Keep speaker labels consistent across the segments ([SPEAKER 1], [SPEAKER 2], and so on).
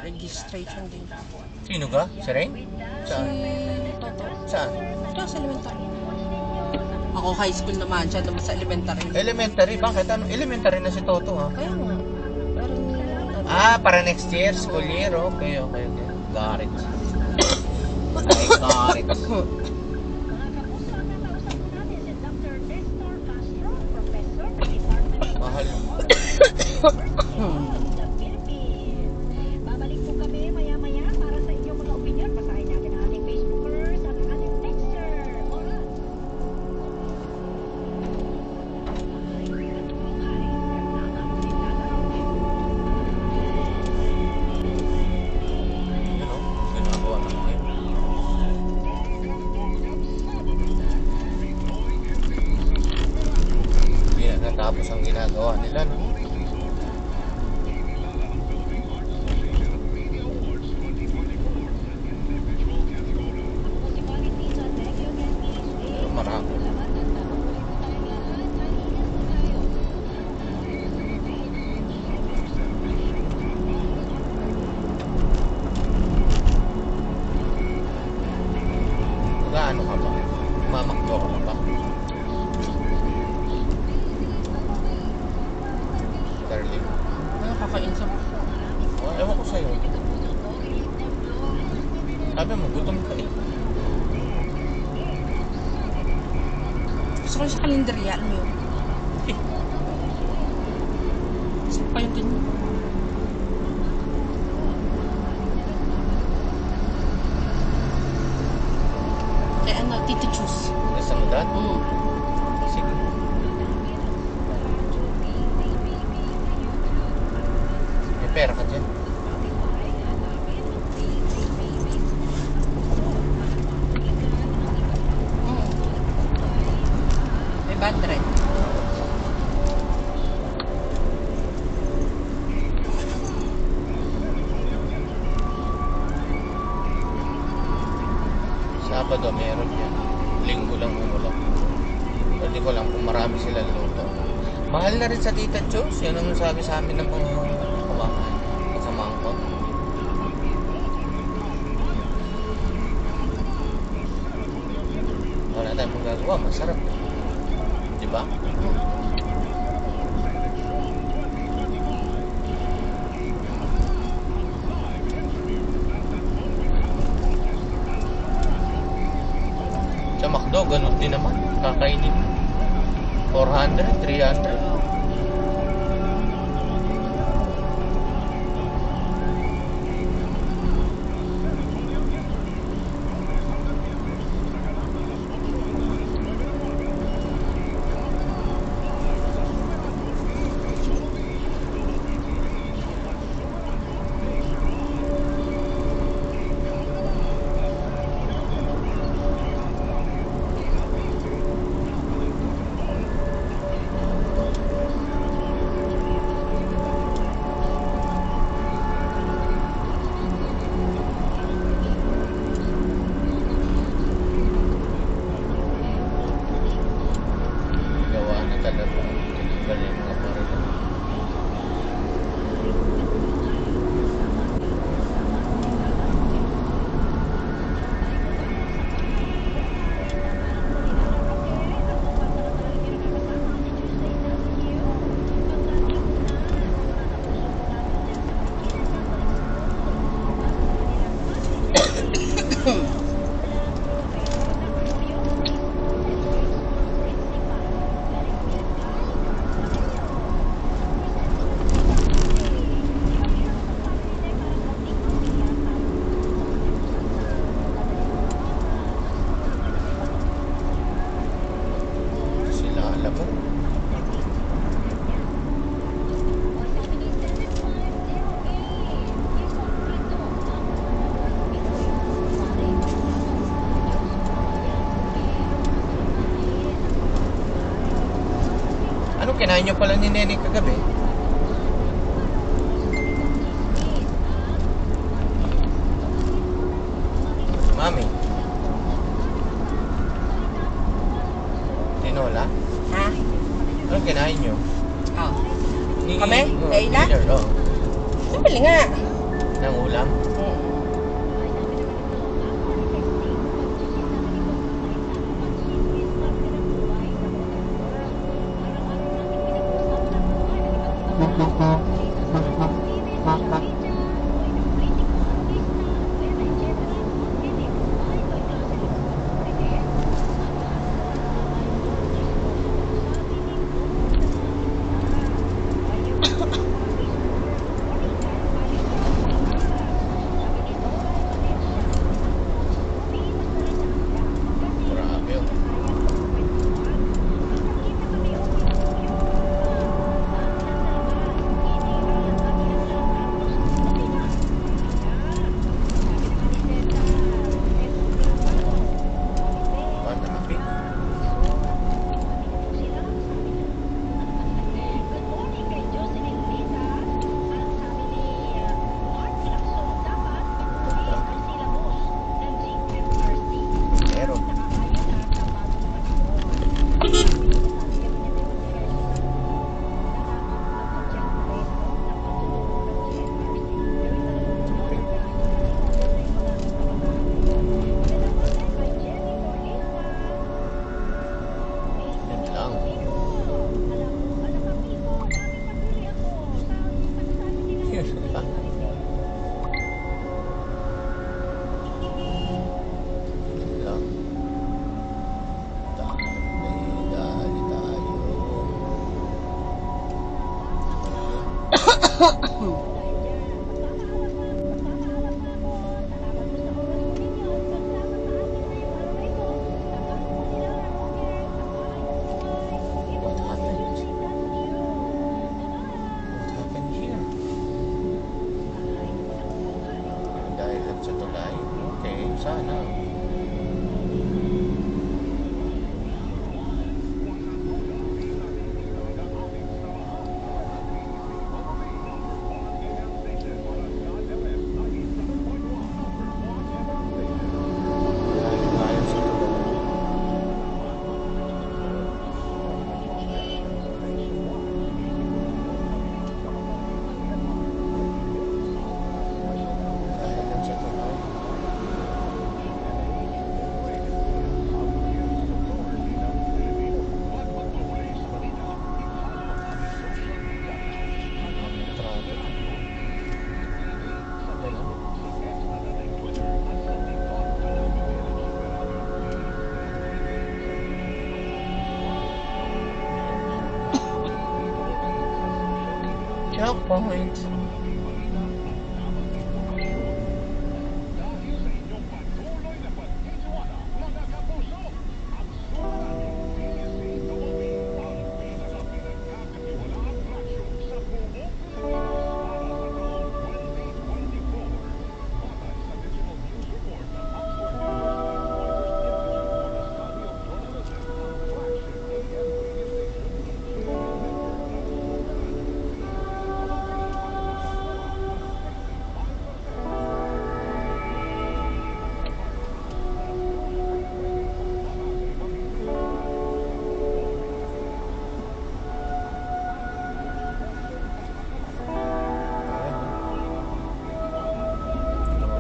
[SPEAKER 1] registration din.
[SPEAKER 2] Sino ka? Si Rain? Saan?
[SPEAKER 1] Si Toto.
[SPEAKER 2] Saan?
[SPEAKER 1] Ito sa elementary. Ako high school naman, siya naman sa elementary.
[SPEAKER 2] Elementary? Bakit? Ano? Elementary na si Toto ha?
[SPEAKER 1] Kaya nga. Parang...
[SPEAKER 2] Para next year, school year. Okay. Got it. I got it. Mahal.
[SPEAKER 3] Babalik po kami maya-maya para sa inyong mga opinion. Basahin natin ang ating Facebookers at ang ating Texter. Oras.
[SPEAKER 2] Ginagawa na ngayon. Hindi na natapos ang ginagawa nila, no? Pero marami. Gaano ka ba? Mamakdo ka ba? Darling.
[SPEAKER 1] Ano kakain sa...
[SPEAKER 2] Ewan ko sa'yo. Sabi mo, gutom ka eh.
[SPEAKER 1] Gusto ko sa kalendarya, alam mo yun? Gusto ko pa yung ganyan. Kaya ano, Tito Juice.
[SPEAKER 2] Gusto mo dad? Sige. May pera ka dyan.
[SPEAKER 1] May bandred.
[SPEAKER 2] Sabado meron yan. Linggo lang umulan. Hindi ko lang kung marami sila luto. Mahal na rin sa Tita Chos. Yan ang sabi sa amin ng mga kasamahan ko. Wala tayong magagawa. Masarap. Diba? Sa McDo, ganun din naman. Kakainin. 400, 300. Gawa na talaga. Galing nga pa rin. Sila alam mo. Anong kinain nyo pala ni Nene kagabi? Mami. Tinola?
[SPEAKER 1] Ha?
[SPEAKER 2] Anong kinain nyo?
[SPEAKER 1] Oh.
[SPEAKER 2] Ni-
[SPEAKER 1] Kami?
[SPEAKER 2] Oh,
[SPEAKER 1] Leila?
[SPEAKER 2] dinner, oh.
[SPEAKER 1] Nabili nga.
[SPEAKER 2] Ng ulam? sana. Ayos ito. Ayos sa tuloy. Traffic. Ganun. Checkpoint.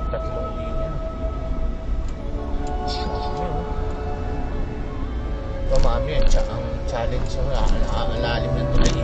[SPEAKER 2] Tatlong linya. Mami, ang challenge sa lalim ng tulay